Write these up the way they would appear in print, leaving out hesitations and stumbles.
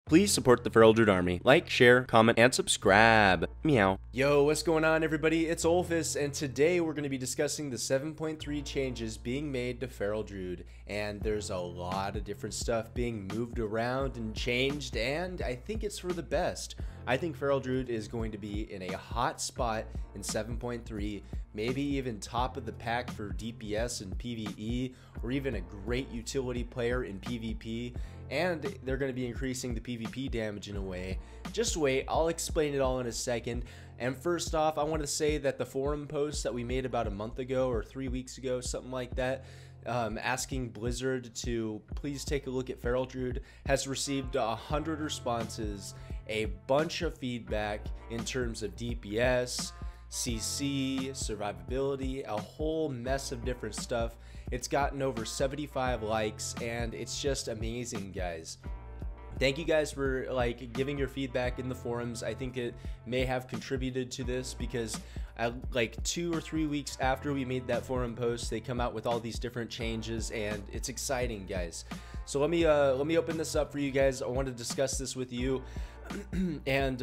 Please support the Feral Druid army. Like, share, comment, and subscribe. Meow. Yo, what's going on, everybody? It's Olfus, and today we're going to be discussing the 7.3 changes being made to Feral Druid. And there's a lot of different stuff being moved around and changed, and I think it's for the best. I think Feral Druid is going to be in a hot spot in 7.3, maybe even top of the pack for DPS and PvE, or even a great utility player in PvP. And they're going to be increasing the PvP damage in a way. Just wait, I'll explain it all in a second. And first off, I want to say that the forum post that we made about a month ago or 3 weeks ago, something like that, asking Blizzard to please take a look at Feral Druid, has received 100 responses, a bunch of feedback in terms of DPS, CC, survivability, a whole mess of different stuff. It's gotten over 75 likes, and it's just amazing, guys. Thank you guys for giving your feedback in the forums. I think it may have contributed to this because like 2 or 3 weeks after we made that forum post, they come out with all these different changes, and it's exciting, guys. So let me open this up for you guys. I want to discuss this with you and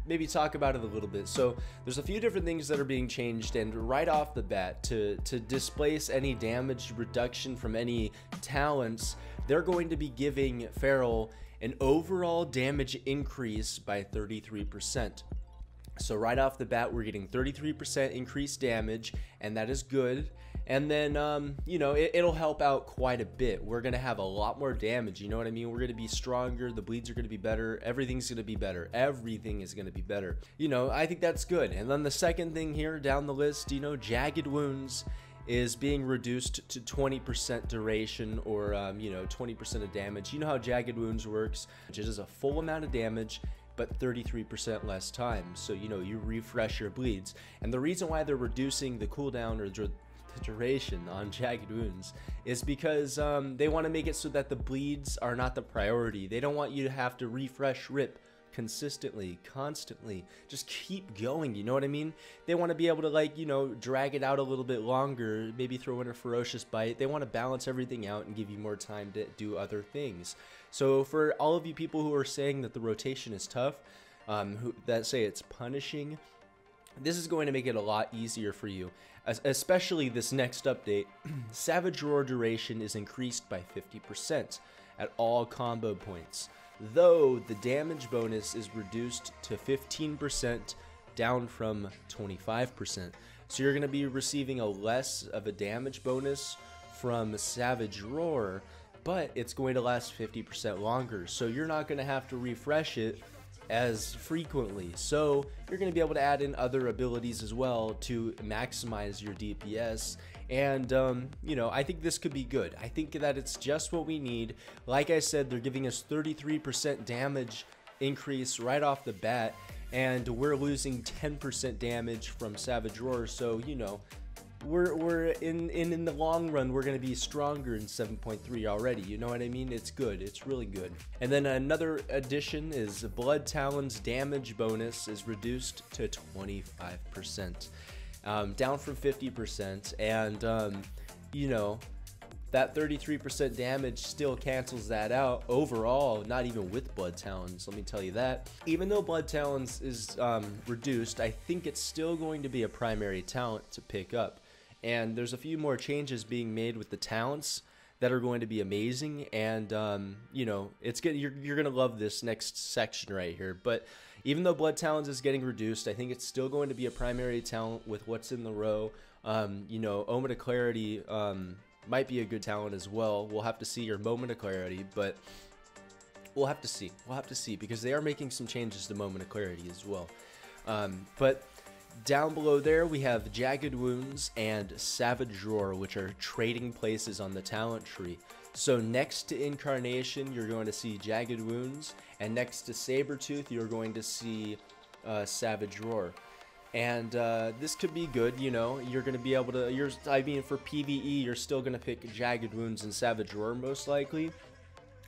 maybe talk about it a little bit. So there's a few different things that are being changed, and right off the bat, to displace any damage reduction from any talents, they're going to be giving Feral an overall damage increase by 33%. So right off the bat, we're getting 33% increased damage, and that is good. And then, you know, it'll help out quite a bit. We're going to have a lot more damage, you know what I mean? We're going to be stronger, the bleeds are going to be better, everything's going to be better. Everything is going to be better. You know, I think that's good. And then the second thing here down the list, you know, Jagged Wounds is being reduced to 20% duration, or, you know, 20% of damage. You know how Jagged Wounds works. It is a full amount of damage, but 33% less time. So, you know, you refresh your bleeds. And the reason why they're reducing the cooldown or the duration on Jagged Wounds is because they want to make it so that the bleeds are not the priority. They don't want you to have to refresh rip consistently, constantly, just keep going, you know what I mean? They want to be able to, like, you know, drag it out a little bit longer, maybe throw in a ferocious bite. They want to balance everything out and give you more time to do other things. So for all of you people who are saying that the rotation is tough, that say it's punishing, this is going to make it a lot easier for you, especially this next update. Savage Roar duration is increased by 50% at all combo points, though the damage bonus is reduced to 15%, down from 25%. So you're going to be receiving a less of a damage bonus from Savage Roar, but it's going to last 50% longer, so you're not going to have to refresh it as frequently. So you're going to be able to add in other abilities as well to maximize your DPS. And you know, I think this could be good. I think that it's just what we need. Like I said, they're giving us 33% damage increase right off the bat, and we're losing 10% damage from Savage Roar. So, you know, we're in the long run, we're going to be stronger in 7.3 already, you know what I mean? It's good, it's really good. And then another addition is Blood Talon's damage bonus is reduced to 25%, down from 50%, and you know, that 33% damage still cancels that out overall, not even with Blood Talons, let me tell you that. Even though Blood Talons is reduced, I think it's still going to be a primary talent to pick up. And there's a few more changes being made with the talents that are going to be amazing, and you know, it's good. You're gonna love this next section right here. But even though Blood Talons is getting reduced, I think it's still going to be a primary talent with what's in the row. You know, Omen of Clarity might be a good talent as well. We'll have to see your Moment of Clarity, but we'll have to see. We'll have to see, because they are making some changes to Moment of Clarity as well. But down below there, we have Jagged Wounds and Savage Roar, which are trading places on the talent tree. So next to Incarnation, you're going to see Jagged Wounds, and next to Sabertooth, you're going to see Savage Roar. And this could be good, you know. You're going to be able to, I mean, for PvE, you're still going to pick Jagged Wounds and Savage Roar most likely.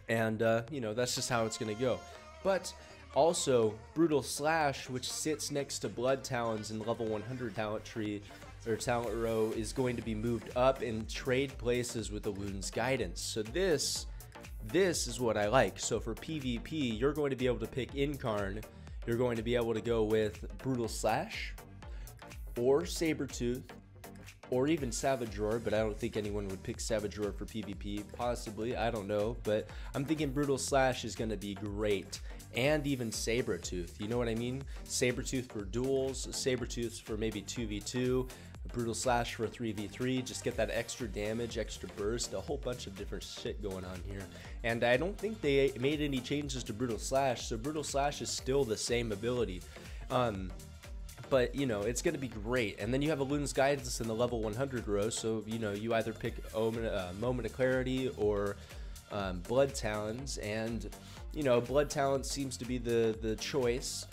And, you know, that's just how it's going to go. But also, Brutal Slash, which sits next to Blood Talons in level 100 talent tree, or talent row, is going to be moved up and trade places with the Wounds Guidance. So this This is what I like. So for PvP, you're going to be able to pick Incarn. You're going to be able to go with Brutal Slash or Sabertooth or even Savage Roar, but I don't think anyone would pick Savage Roar for PvP. Possibly, I don't know, but I'm thinking Brutal Slash is going to be great. And even Sabertooth, you know what I mean? Sabertooth for duels, Sabertooth for maybe 2v2, Brutal Slash for 3v3, just get that extra damage, extra burst, a whole bunch of different shit going on here. And I don't think they made any changes to Brutal Slash, so Brutal Slash is still the same ability. But, you know, it's going to be great. And then you have a Luna's Guidance in the level 100 row, so, you know, you either pick Moment of Clarity or Blood Talons, and, you know, Blood Talons seems to be the choice.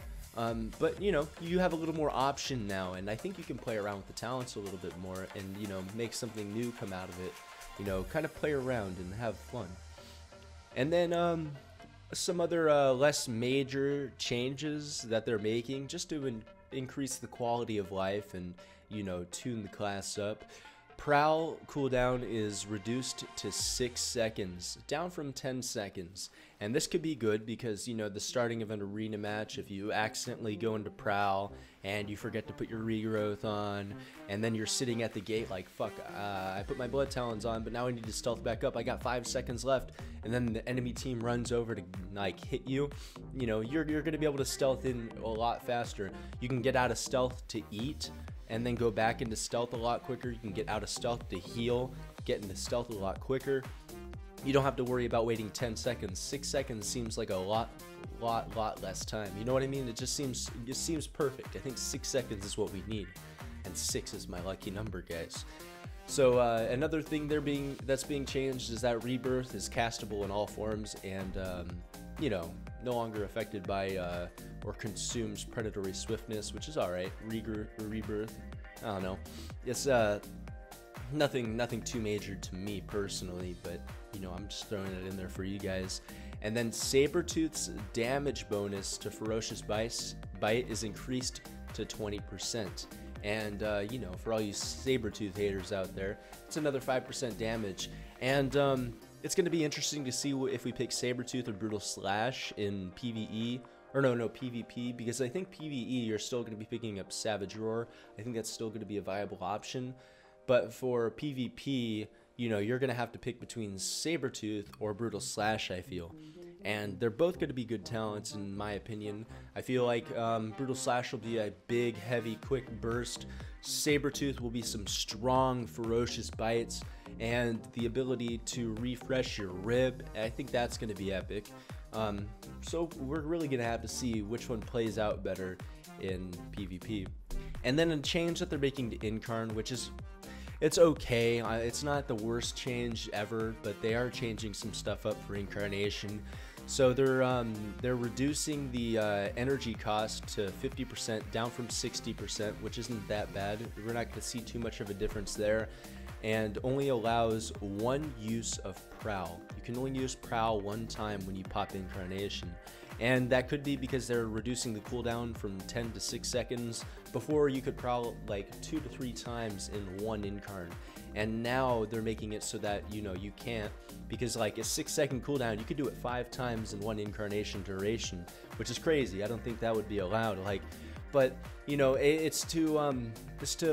But, you know, you have a little more option now, and I think you can play around with the talents a little bit more and, you know, make something new come out of it. You know, kind of play around and have fun. And then some other less major changes that they're making just to increase the quality of life and, you know, tune the class up. Prowl cooldown is reduced to 6 seconds, down from 10 seconds. And this could be good because, you know, the starting of an arena match, if you accidentally go into Prowl and you forget to put your regrowth on, and then you're sitting at the gate like, fuck, I put my Blood Talons on, but now I need to stealth back up. I got 5 seconds left, and then the enemy team runs over to, like, hit you. You know, you're going to be able to stealth in a lot faster. You can get out of stealth to eat, and then go back into stealth a lot quicker. You can get out of stealth to heal, get into stealth a lot quicker. You don't have to worry about waiting 10 seconds. 6 seconds seems like a lot less time. You know what I mean? It just seems perfect. I think 6 seconds is what we need, and 6 is my lucky number, guys. So another thing that's being changed is that Rebirth is castable in all forms, and you know, no longer affected by or consumes predatory swiftness, which is alright. Rebirth, I don't know. It's nothing too major to me personally, but you know, I'm just throwing it in there for you guys. And then Sabertooth's damage bonus to Ferocious Bite is increased to 20%. And you know, for all you Sabertooth haters out there, it's another 5% damage. And it's going to be interesting to see if we pick Sabertooth or Brutal Slash in PvE. Or no, PvP, because I think PvE you're still going to be picking up Savage Roar. I think that's still going to be a viable option. But for PvP, you know, you're going to have to pick between Sabertooth or Brutal Slash, I feel. And they're both going to be good talents, in my opinion. I feel like Brutal Slash will be a big, heavy, quick burst. Sabertooth will be some strong, ferocious bites, and the ability to refresh your rib. I think that's going to be epic. So we're really going to have to see which one plays out better in PvP. And then a change that they're making to Incarn, which is, it's okay. It's not the worst change ever, but they are changing some stuff up for Incarnation. So they're reducing the energy cost to 50%, down from 60%, which isn't that bad. We're not going to see too much of a difference there, and only allows one use of Prowl. You can only use Prowl one time when you pop Incarnation. And that could be because they're reducing the cooldown from 10 to 6 seconds. Before, you could Prowl like 2 to 3 times in one Incarn. And now they're making it so that, you know, you can't, because like a 6-second cooldown, you could do it 5 times in one Incarnation duration, which is crazy. I don't think that would be allowed. Like, but you know, it's to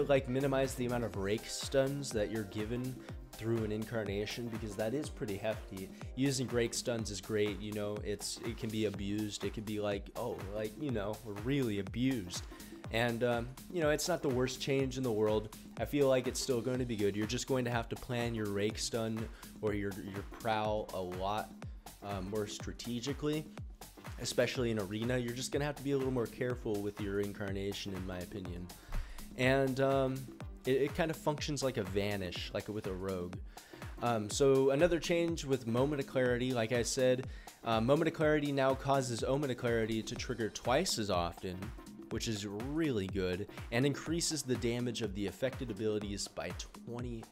like minimize the amount of rake stuns that you're given through an Incarnation, because that is pretty hefty. Using rake stuns is great, you know, it can be abused. It can be like, oh, like, you know, really abused. And you know, it's not the worst change in the world. I feel like it's still going to be good. You're just going to have to plan your rake stun or your Prowl a lot more strategically, especially in arena. You're just gonna have to be a little more careful with your Incarnation, in my opinion. And it kind of functions like a vanish, like with a rogue. So another change with Moment of Clarity, like I said, Moment of Clarity now causes Omen of Clarity to trigger twice as often, which is really good, and increases the damage of the affected abilities by 25%.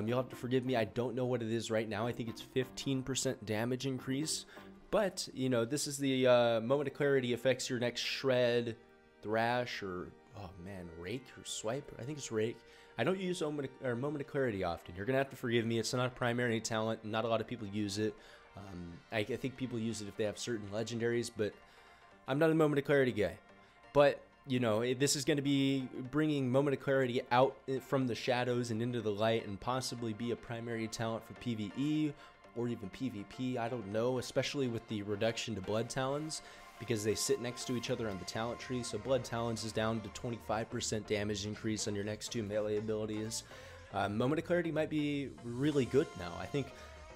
You'll have to forgive me, I don't know what it is right now. I think it's 15% damage increase, but you know, this is the Moment of Clarity affects your next Shred, Thrash, or oh man, Rake or Swipe. I think it's Rake. I don't use Moment of Clarity often. You're going to have to forgive me. It's not a primary talent. Not a lot of people use it. I think people use it if they have certain legendaries, but I'm not a Moment of Clarity guy. But, you know, this is going to be bringing Moment of Clarity out from the shadows and into the light and possibly be a primary talent for PvE or even PvP. I don't know, especially with the reduction to Blood Talons, because they sit next to each other on the talent tree. So Blood Talons is down to 25% damage increase on your next 2 melee abilities. Moment of Clarity might be really good now. I think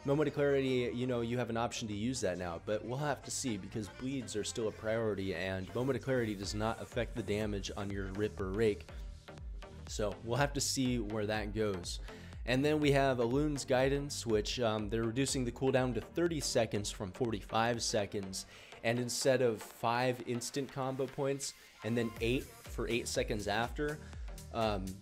Moment of Clarity, you know, you have an option to use that now, but we'll have to see because bleeds are still a priority, and Moment of Clarity does not affect the damage on your Rip or Rake. So we'll have to see where that goes. And then we have Alun's Guidance, which they're reducing the cooldown to 30 seconds from 45 seconds. And instead of 5 instant combo points and then 8 for 8 seconds after,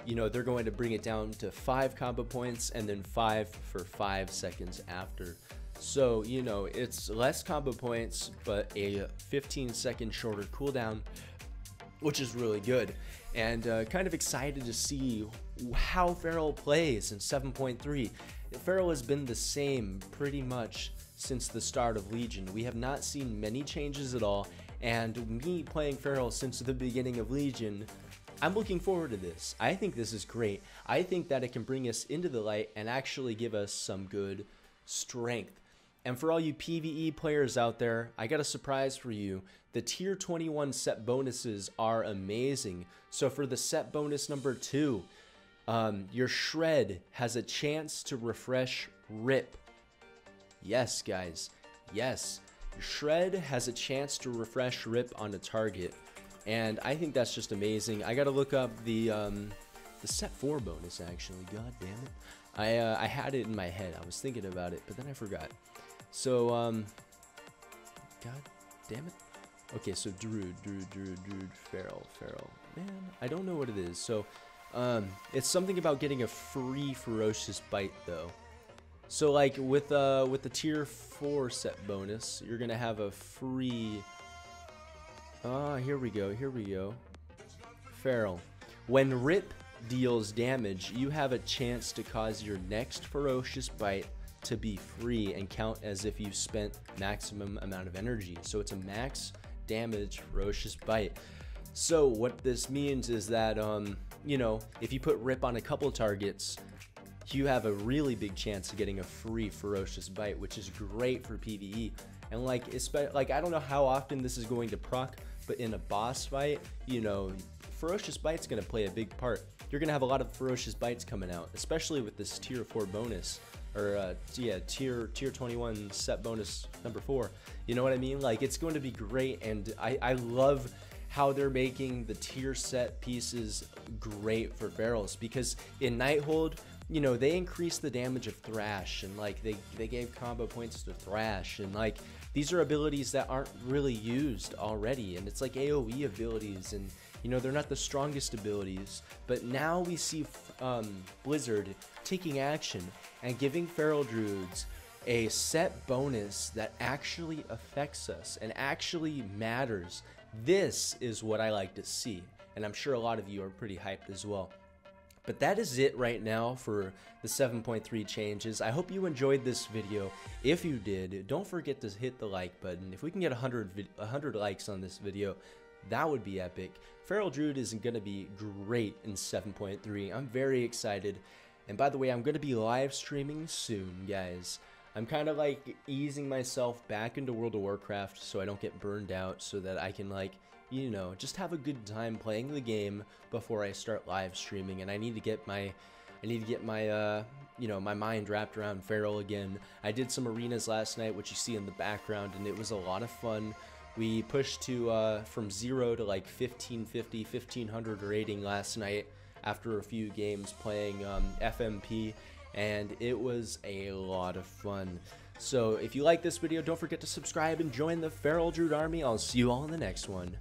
you know, they're going to bring it down to 5 combo points and then 5 for 5 seconds after. So, you know, it's less combo points, but a 15-second shorter cooldown, which is really good. And kind of excited to see how Feral plays in 7.3. Feral has been the same pretty much since the start of Legion. We have not seen many changes at all, and me playing Feral since the beginning of Legion, I'm looking forward to this. I think this is great. I think that it can bring us into the light and actually give us some good strength. And for all you PvE players out there, I got a surprise for you. The tier 21 set bonuses are amazing. So for the set bonus number 2, your Shred has a chance to refresh Rip. Yes, guys. Yes. Shred has a chance to refresh Rip on a target. And I think that's just amazing. I gotta look up the set 4 bonus, actually. God damn it. I had it in my head. I was thinking about it, but then I forgot. So, God damn it. Okay, so Druid, Feral. Man, I don't know what it is. So, it's something about getting a free Ferocious Bite, though. So, like, with the tier 4 set bonus, you're gonna have a free... here we go. Feral. When Rip deals damage, you have a chance to cause your next Ferocious Bite to be free and count as if you spent maximum amount of energy. So it's a max damage Ferocious Bite. So what this means is that, you know, if you put Rip on a couple targets, you have a really big chance of getting a free Ferocious Bite, which is great for PvE. And like I don't know how often this is going to proc, but in a boss fight, you know, Ferocious Bite's going to play a big part. You're going to have a lot of Ferocious Bites coming out, especially with this tier 4 bonus, or yeah, tier 21 set bonus number 4. You know what I mean? Like, it's going to be great, and I love how they're making the tier set pieces great for Ferals, because in Nighthold, you know, they increased the damage of Thrash, and like they gave combo points to Thrash, and like these are abilities that aren't really used already, and it's like AoE abilities, and you know, they're not the strongest abilities. But now we see Blizzard taking action and giving Feral Druids a set bonus that actually affects us and actually matters. This is what I like to see, and I'm sure a lot of you are pretty hyped as well. But that is it right now for the 7.3 changes. I hope you enjoyed this video. If you did, don't forget to hit the like button. If we can get 100 likes on this video, that would be epic. Feral Druid is going to be great in 7.3. I'm very excited. And by the way, I'm going to be live streaming soon, guys. I'm kind of like easing myself back into World of Warcraft so I don't get burned out, so that I can, like, you know, just have a good time playing the game before I start live streaming. And I need to get my you know, my mind wrapped around Feral again. I did some arenas last night, which you see in the background, and it was a lot of fun. We pushed to from 0 to like 1550, 1500 rating last night after a few games playing FMP, and it was a lot of fun. So if you like this video, don't forget to subscribe and join the Feral Druid army. I'll see you all in the next one.